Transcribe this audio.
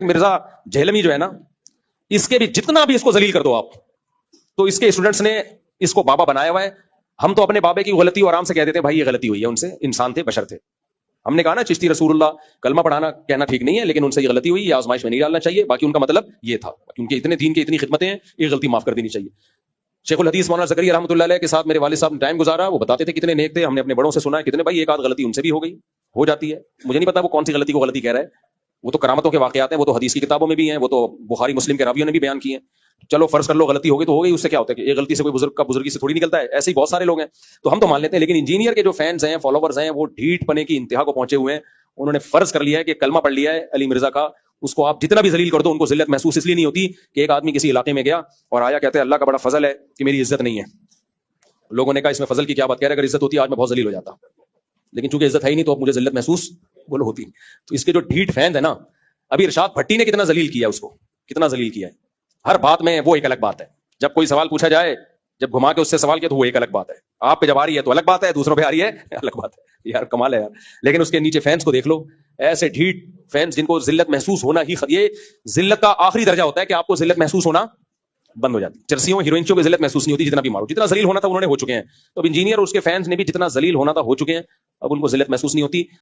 मिर्जा झेलमी जो है ना, इसके भी जितना भी इसको जलील कर दो आप, तो इसके स्टूडेंट्स ने इसको बाबा बनाया हुआ है। हम तो अपने बाबे की गलती आराम से कह देते हैं, भाई ये गलती हुई है उनसे, इंसान थे, बशर थे। हमने कहा ना चिश्ती रसूलुल्लाह, कलमा पढ़ाना कहना ठीक नहीं है, लेकिन उनसे ये गलती हुई, ये आजमाइश में नहीं डालना चाहिए। बाकी उनका मतलब ये था, उनके इतने दीन की इतनी खिदमतें हैं, ये गलती माफ कर देनी चाहिए। शेखुल हदीस मौलाना ज़करिया रहमतुल्लाह अलैह के साथ मेरे वालिद साहब ने टाइम गुजारा, वो बताते थे कितने नेक थे। हमने अपने बड़ों से सुना है कितने, भाई एक आध गलती उनसे भी हो जाती है। मुझे नहीं पता वो कौन सी गलती को गलती कह रहा है, वो तो करामतों के वाकयात हैं, वो तो हदीस की किताबों में भी हैं, वो तो बुखारी मुस्लिम के रावियों ने भी बयान किए हैं। चलो फर्ज कर लो गलती हो गई तो हो गई, उससे क्या होता है कि एक गलती से कोई बुजुर्ग का बुजुर्गी से थोड़ी निकलता है। ऐसे ही बहुत सारे लोग हैं, तो हम तो मान लेते हैं। लेकिन इंजीनियर के जो फैंस हैं, फॉलोवर्स हैं, वो ढीठ पने की इंतहा को पहुंचे हुए हैं। उन्होंने फर्ज कर लिया है कि कलमा पढ़ लिया है अली मिर्जा का, उसको आप जितना भी जलील कर दो, उनको जिल्लत महसूस इसलिए नहीं होती कि एक आदमी किसी इलाके में गया और आया, कहते हैं अल्लाह का बड़ा फजल है कि मेरी इज्जत नहीं है। लोगों ने कहा इसमें फजल की क्या बात कह रहे हैं, अगर इज्जत होती आज मैं बहुत जलील हो जाता, लेकिन चूंकि इज्जत है ही नहीं तो अब मुझे जिल्लत महसूस बोलो होती। तो इसके जो ढीठ फैंस है ना, अभी इरशाद भट्टी ने कितना जलील किया उसको, कितना जलील किया है हर बात में। वो एक अलग बात है, जब कोई सवाल पूछा जाए, जब घुमा के उससे सवाल किया तो वो एक अलग बात है। आप पे जब आ रही है तो अलग बात है, दूसरों पे आ रही है अलग बात है। यार कमाल है यार। लेकिन उसके नीचे फैंस को देख लो, ऐसे ढीठ फैंस जिनको जिल्लत महसूस होना ही, ये जिल्लत का आखिरी दर्जा होता है कि आपको जिल्लत महसूस होना बंद हो जाती। चर्सियों हीरोइनों की जिल्लत महसूस नहीं होती, जितना भी मारो, जितना जलील होना था उन्होंने हो चुके हैं। तो अब इंजीनियर और उसके फैंस ने भी जितना जलील होना था हो चुके हैं, अब उनको जिल्लत महसूस नहीं होती।